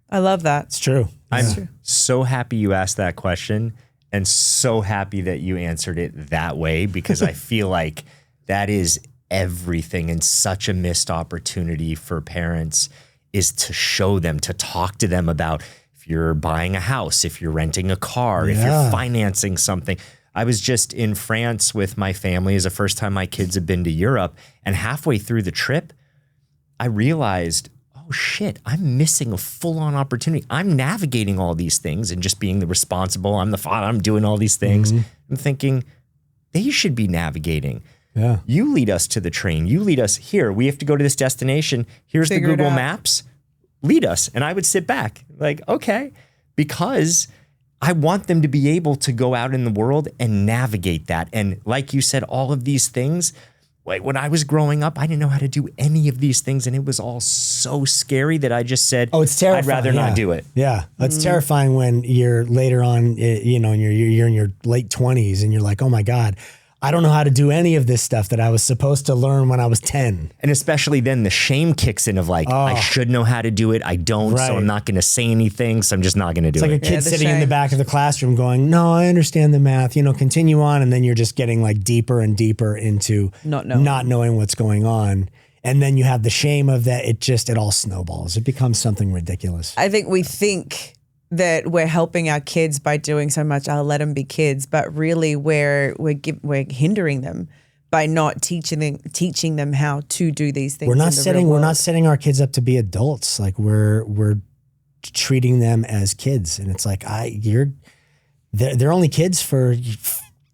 Speaker 3: I love that.
Speaker 6: It's true.
Speaker 5: I'm so happy you asked that question and so happy that you answered it that way, because I feel like that is everything and such a missed opportunity for parents is to show them, to talk to them about if you're buying a house, if you're renting a car, if you're financing something. I was just in France with my family. It's the first time my kids have been to Europe. And halfway through the trip, I realized, oh shit, I'm missing a full-on opportunity. I'm navigating all these things and just being the responsible. I'm the father, I'm doing all these things. Mm-hmm. I'm thinking, they should be navigating.
Speaker 6: Yeah.
Speaker 5: You lead us to the train. You lead us here. We have to go to this destination. Here's the Google Maps. Lead us. And I would sit back like, okay, because I want them to be able to go out in the world and navigate that. And like you said, all of these things, like when I was growing up, I didn't know how to do any of these things. And it was all so scary that I just said,
Speaker 6: oh, it's terrifying.
Speaker 5: I'd rather not do it.
Speaker 6: Yeah. It's terrifying when you're later on, you're in your late 20s and you're like, oh my God, I don't know how to do any of this stuff that I was supposed to learn when I was 10.
Speaker 5: And especially then the shame kicks in of like, I should know how to do it. I don't, so I'm not going to say anything. So I'm just not going to do it.
Speaker 6: It's like a kid sitting in the back of the classroom going, no, I understand the math, continue on. And then you're just getting like deeper and deeper into not knowing what's going on. And then you have the shame of that. It all snowballs. It becomes something ridiculous.
Speaker 3: I think we think that we're helping our kids by doing so much. I'll let them be kids, but really we're hindering them by not teaching them how to do these things. We're not
Speaker 6: setting our kids up to be adults. Like we're treating them as kids, and it's like they're only kids for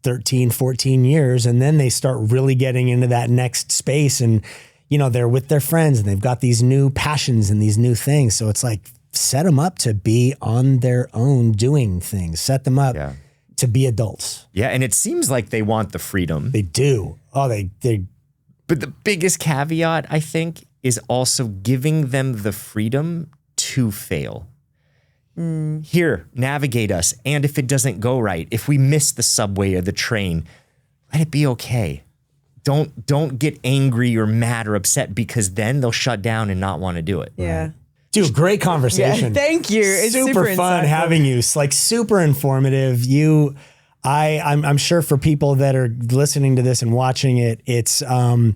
Speaker 6: 13, 14 years, and then they start really getting into that next space, and they're with their friends, and they've got these new passions and these new things. So it's like, set them up to be on their own doing things. Set them up to be adults.
Speaker 5: Yeah, and it seems like they want the freedom.
Speaker 6: They do. Oh, they.
Speaker 5: But the biggest caveat, I think, is also giving them the freedom to fail. Here, navigate us. And if it doesn't go right, if we miss the subway or the train, let it be okay. Don't get angry or mad or upset, because then they'll shut down and not want to do it.
Speaker 3: Yeah.
Speaker 6: Right. Dude, great conversation.
Speaker 3: Yeah, thank you. It's
Speaker 6: super fun
Speaker 3: insightful.
Speaker 6: having you. Like super informative. I'm sure for people that are listening to this and watching it, it's you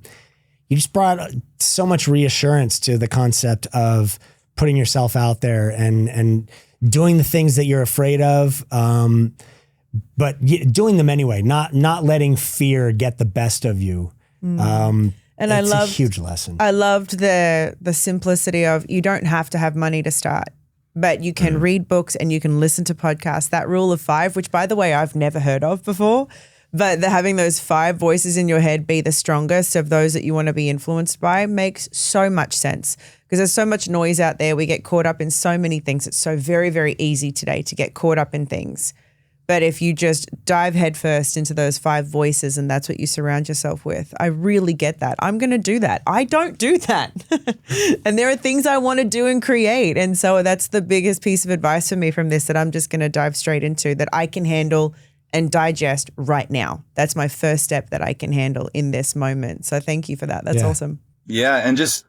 Speaker 6: just brought so much reassurance to the concept of putting yourself out there and doing the things that you're afraid of, but doing them anyway. Not letting fear get the best of you.
Speaker 3: And
Speaker 6: it's a huge lesson.
Speaker 3: I loved the simplicity of, you don't have to have money to start, but you can read books and you can listen to podcasts. That rule of 5, which by the way, I've never heard of before, but having those 5 voices in your head be the strongest of those that you want to be influenced by makes so much sense, because there's so much noise out there. We get caught up in so many things. It's so very, very easy today to get caught up in things. But if you just dive headfirst into those 5 voices and that's what you surround yourself with, I really get that. I'm going to do that. I don't do that. And there are things I want to do and create. And so that's the biggest piece of advice for me from this, that I'm just going to dive straight into, that I can handle and digest right now. That's my first step that I can handle in this moment. So thank you for that. That's awesome.
Speaker 4: Yeah. And just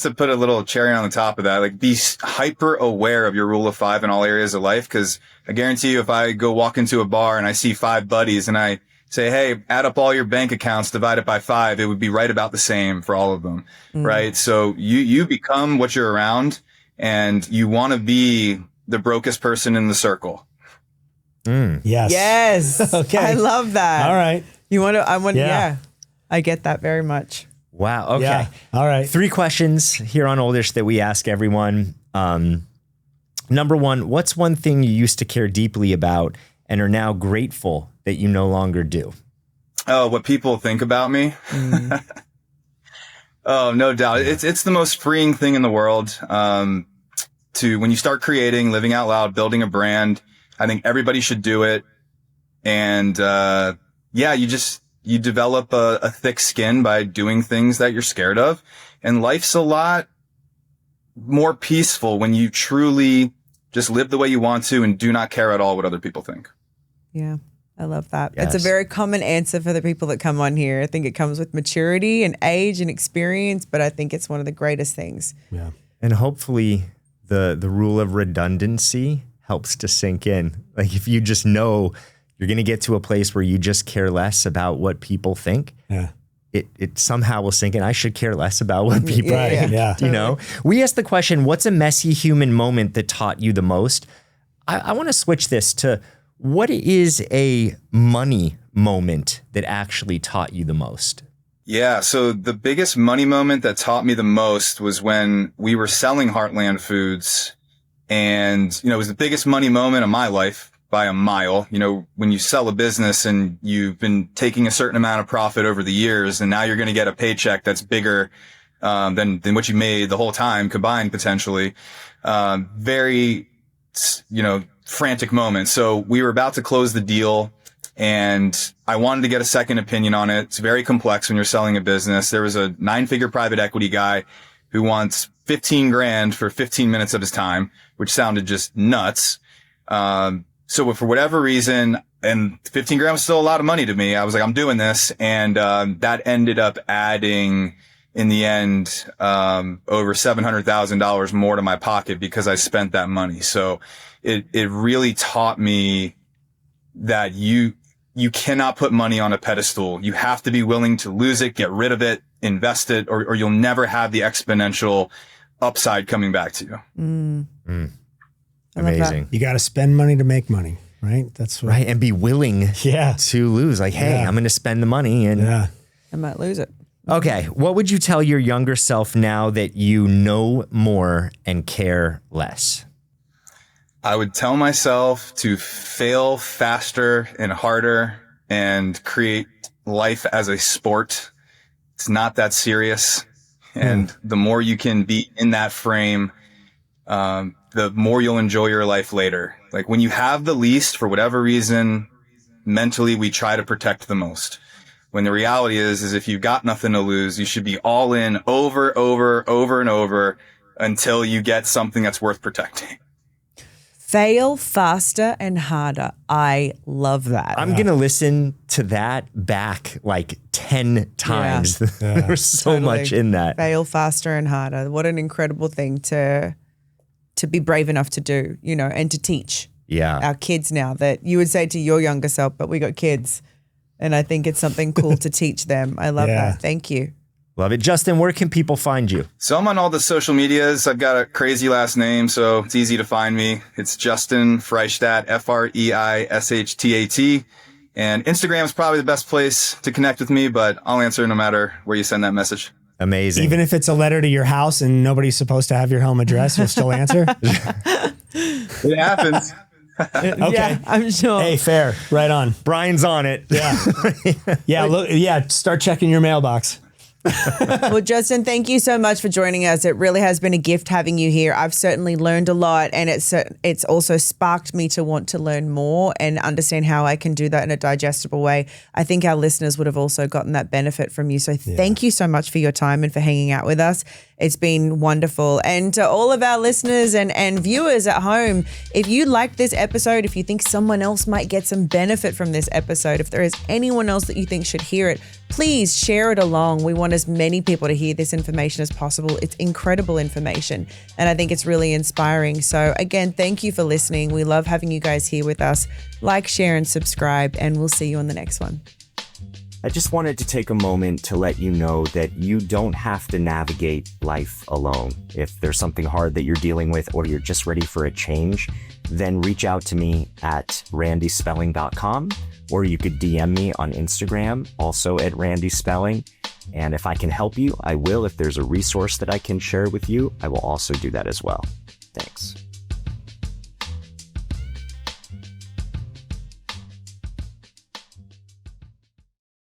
Speaker 4: to put a little cherry on the top of that, like, be hyper aware of your rule of 5 in all areas of life. Cause I guarantee you, if I go walk into a bar and I see 5 buddies and I say, hey, add up all your bank accounts, divide it by 5, it would be right about the same for all of them, right? So you become what you're around, and you want to be the brokest person in the circle.
Speaker 6: Yes.
Speaker 3: Yes.
Speaker 6: Okay.
Speaker 3: I love that.
Speaker 6: All right.
Speaker 3: Yeah. I get that very much.
Speaker 5: Wow. Okay.
Speaker 6: Yeah. All right.
Speaker 5: 3 questions here on Oldish that we ask everyone. Number 1, what's one thing you used to care deeply about and are now grateful that you no longer do?
Speaker 4: Oh, what people think about me? Oh, no doubt. It's the most freeing thing in the world. When you start creating, living out loud, building a brand, I think everybody should do it. And, you develop a thick skin by doing things that you're scared of. And life's a lot more peaceful when you truly just live the way you want to and do not care at all what other people think.
Speaker 3: Yeah. I love that.
Speaker 5: Yes.
Speaker 3: It's a very common answer for the people that come on here. I think it comes with maturity and age and experience, but I think it's one of the greatest things.
Speaker 6: Yeah.
Speaker 5: And hopefully the rule of redundancy helps to sink in. Like if you just know you're going to get to a place where you just care less about what people think.
Speaker 6: Yeah.
Speaker 5: It somehow will sink in. I should care less about what people think.
Speaker 6: Yeah.
Speaker 5: You know, we asked the question, what's a messy human moment that taught you the most? I want to switch this to what is a money moment that actually taught you the most?
Speaker 4: Yeah. So the biggest money moment that taught me the most was when we were selling Heartland Foods. And, it was the biggest money moment of my life by a mile. When you sell a business and you've been taking a certain amount of profit over the years, and now you're going to get a paycheck that's bigger, than what you made the whole time combined potentially. Very, frantic moment. So we were about to close the deal, and I wanted to get a second opinion on it. It's very complex when you're selling a business. There was a 9-figure private equity guy who wants $15,000 for 15 minutes of his time, which sounded just nuts. So for whatever reason, and $15,000 was still a lot of money to me, I was like, I'm doing this. And, that ended up adding in the end, over $700,000 more to my pocket because I spent that money. So it really taught me that you cannot put money on a pedestal. You have to be willing to lose it, get rid of it, invest it, or you'll never have the exponential upside coming back to you.
Speaker 5: Amazing.
Speaker 6: You got to spend money to make money, right? That's what,
Speaker 5: right. And be willing to lose. Like, hey, I'm going to spend the money and
Speaker 3: I might lose it.
Speaker 5: Okay. What would you tell your younger self now that you know more and care less?
Speaker 4: I would tell myself to fail faster and harder and create life as a sport. It's not that serious. And the more you can be in that frame, the more you'll enjoy your life later. Like when you have the least, for whatever reason, mentally we try to protect the most. When the reality is if you've got nothing to lose, you should be all in over and over until you get something that's worth protecting.
Speaker 3: Fail faster and harder. I love that.
Speaker 5: I'm going to listen to that back like 10 times. There's so much in that.
Speaker 3: Fail faster and harder. What an incredible thing to be brave enough to do, and to teach our kids now that you would say to your younger self, but we got kids. And I think it's something cool to teach them. I love that. Thank you.
Speaker 5: Love it. Justin, where can people find you?
Speaker 4: So I'm on all the social medias. I've got a crazy last name, so it's easy to find me. It's Justin Freishtat, Freishtat. And Instagram is probably the best place to connect with me, but I'll answer no matter where you send that message.
Speaker 5: Amazing.
Speaker 6: Even if it's a letter to your house and nobody's supposed to have your home address, you'll still answer?
Speaker 4: It happens.
Speaker 6: Okay.
Speaker 3: Yeah, I'm sure.
Speaker 6: Hey, fair. Right on.
Speaker 5: Brian's on it.
Speaker 6: Yeah. Start checking your mailbox.
Speaker 3: Well, Justin, thank you so much for joining us. It really has been a gift having you here. I've certainly learned a lot, and it's also sparked me to want to learn more and understand how I can do that in a digestible way. I think our listeners would have also gotten that benefit from you. So thank you so much for your time and for hanging out with us. It's been wonderful. And to all of our listeners and viewers at home, if you liked this episode, if you think someone else might get some benefit from this episode, if there is anyone else that you think should hear it, please share it along. We want as many people to hear this information as possible. It's incredible information, and I think it's really inspiring. So again, thank you for listening. We love having you guys here with us. Like, share, and subscribe, and we'll see you on the next one.
Speaker 12: I just wanted to take a moment to let you know that you don't have to navigate life alone. If there's something hard that you're dealing with or you're just ready for a change, then reach out to me at randyspelling.com, or you could DM me on Instagram, also at randyspelling. And if I can help you, I will. If there's a resource that I can share with you, I will also do that as well. Thanks.